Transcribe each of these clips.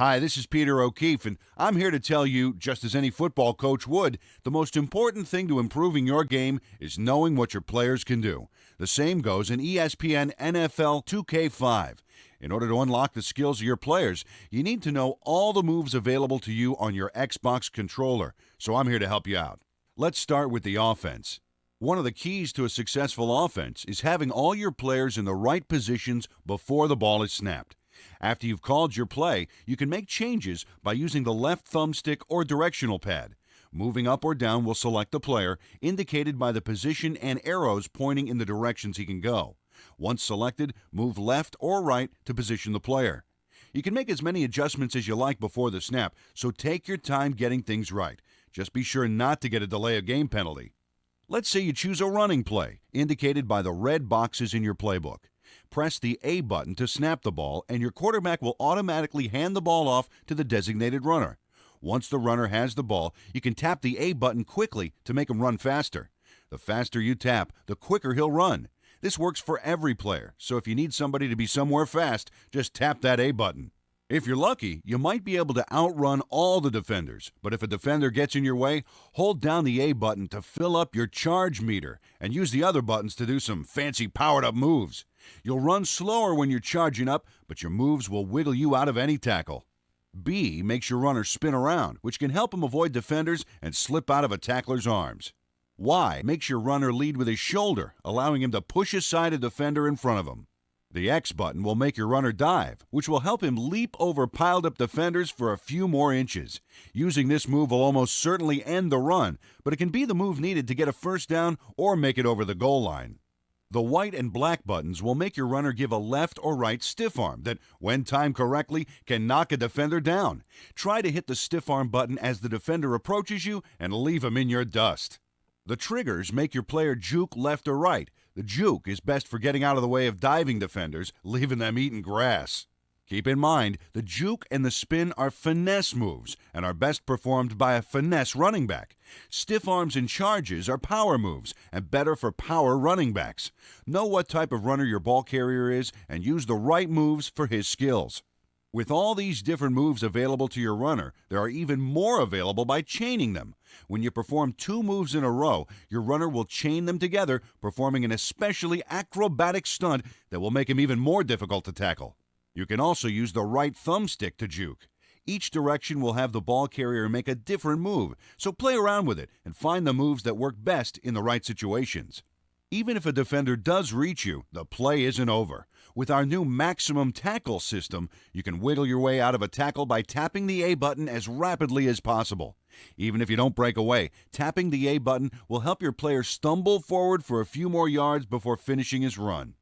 Hi, this is Peter O'Keefe, and I'm here to tell you, just as any football coach would, the most important thing to improving your game is knowing what your players can do. The same goes in ESPN NFL 2K5. In order to unlock the skills of your players, you need to know all the moves available to you on your Xbox controller, so I'm here to help you out. Let's start with the offense. One of the keys to a successful offense is having all your players in the right positions before the ball is snapped. After you've called your play, you can make changes by using the left thumbstick or directional pad. Moving up or down will select the player, indicated by the position and arrows pointing in the directions he can go. Once selected, move left or right to position the player. You can make as many adjustments as you like before the snap, so take your time getting things right. Just be sure not to get a delay of game penalty. Let's say you choose a running play, indicated by the red boxes in your playbook. Press the A button to snap the ball, and your quarterback will automatically hand the ball off to the designated runner. Once the runner has the ball, you can tap the A button quickly to make him run faster. The faster you tap, the quicker he'll run. This works for every player, so if you need somebody to be somewhere fast, just tap that A button. If you're lucky, you might be able to outrun all the defenders, but if a defender gets in your way, hold down the A button to fill up your charge meter and use the other buttons to do some fancy powered-up moves. You'll run slower when you're charging up, but your moves will wiggle you out of any tackle. B makes your runner spin around, which can help him avoid defenders and slip out of a tackler's arms. Y makes your runner lead with his shoulder, allowing him to push aside a defender in front of him. The X button will make your runner dive, which will help him leap over piled-up defenders for a few more inches. Using this move will almost certainly end the run, but it can be the move needed to get a first down or make it over the goal line. The white and black buttons will make your runner give a left or right stiff arm that, when timed correctly, can knock a defender down. Try to hit the stiff arm button as the defender approaches you and leave him in your dust. The triggers make your player juke left or right. The juke is best for getting out of the way of diving defenders, leaving them eating grass. Keep in mind, the juke and the spin are finesse moves and are best performed by a finesse running back. Stiff arms and charges are power moves and better for power running backs. Know what type of runner your ball carrier is and use the right moves for his skills. With all these different moves available to your runner, there are even more available by chaining them. When you perform two moves in a row, your runner will chain them together, performing an especially acrobatic stunt that will make him even more difficult to tackle. You can also use the right thumbstick to juke. Each direction will have the ball carrier make a different move, so play around with it and find the moves that work best in the right situations. Even if a defender does reach you, the play isn't over. With our new maximum tackle system, you can wiggle your way out of a tackle by tapping the A button as rapidly as possible. Even if you don't break away, tapping the A button will help your player stumble forward for a few more yards before finishing his run.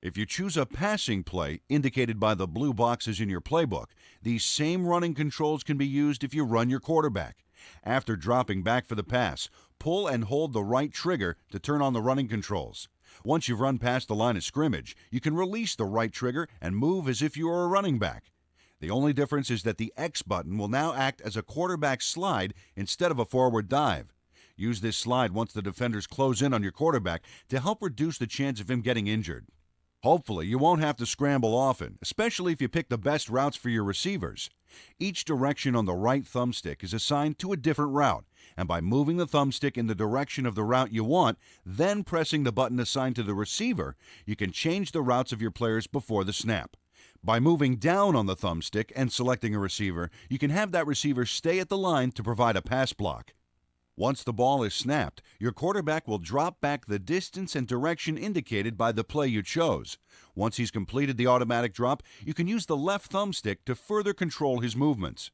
If you choose a passing play, indicated by the blue boxes in your playbook, these same running controls can be used if you run your quarterback. After dropping back for the pass, pull and hold the right trigger to turn on the running controls. Once you've run past the line of scrimmage, you can release the right trigger and move as if you were a running back. The only difference is that the X button will now act as a quarterback slide instead of a forward dive. Use this slide once the defenders close in on your quarterback to help reduce the chance of him getting injured. Hopefully, you won't have to scramble often, especially if you pick the best routes for your receivers. Each direction on the right thumbstick is assigned to a different route, and by moving the thumbstick in the direction of the route you want, then pressing the button assigned to the receiver, you can change the routes of your players before the snap. By moving down on the thumbstick and selecting a receiver, you can have that receiver stay at the line to provide a pass block. Once the ball is snapped, your quarterback will drop back the distance and direction indicated by the play you chose. Once he's completed the automatic drop, you can use the left thumbstick to further control his movements.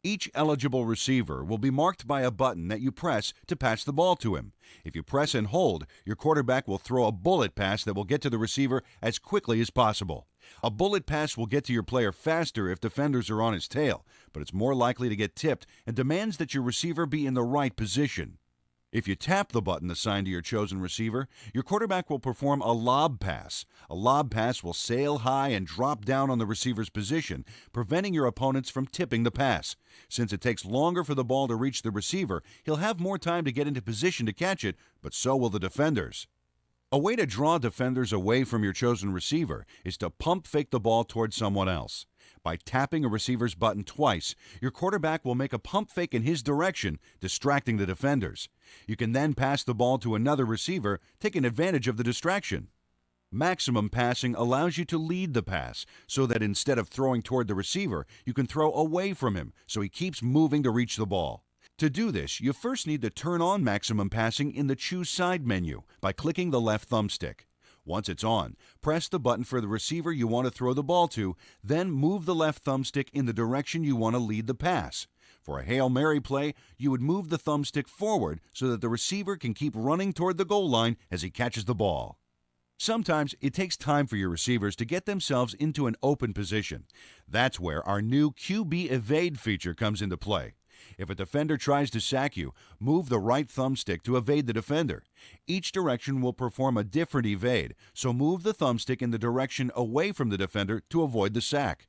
Each eligible receiver will be marked by a button that you press to pass the ball to him. If you press and hold, your quarterback will throw a bullet pass that will get to the receiver as quickly as possible. A bullet pass will get to your player faster if defenders are on his tail, but it's more likely to get tipped and demands that your receiver be in the right position. If you tap the button assigned to your chosen receiver, your quarterback will perform a lob pass. A lob pass will sail high and drop down on the receiver's position, preventing your opponents from tipping the pass. Since it takes longer for the ball to reach the receiver, he'll have more time to get into position to catch it, but so will the defenders. A way to draw defenders away from your chosen receiver is to pump fake the ball towards someone else. By tapping a receiver's button twice, your quarterback will make a pump fake in his direction, distracting the defenders. You can then pass the ball to another receiver, taking advantage of the distraction. Maximum passing allows you to lead the pass, so that instead of throwing toward the receiver, you can throw away from him so he keeps moving to reach the ball. To do this, you first need to turn on maximum passing in the Choose Side menu by clicking the left thumbstick. Once it's on, press the button for the receiver you want to throw the ball to, then move the left thumbstick in the direction you want to lead the pass. For a Hail Mary play, you would move the thumbstick forward so that the receiver can keep running toward the goal line as he catches the ball. Sometimes it takes time for your receivers to get themselves into an open position. That's where our new QB Evade feature comes into play. If a defender tries to sack you, move the right thumbstick to evade the defender. Each direction will perform a different evade, so move the thumbstick in the direction away from the defender to avoid the sack.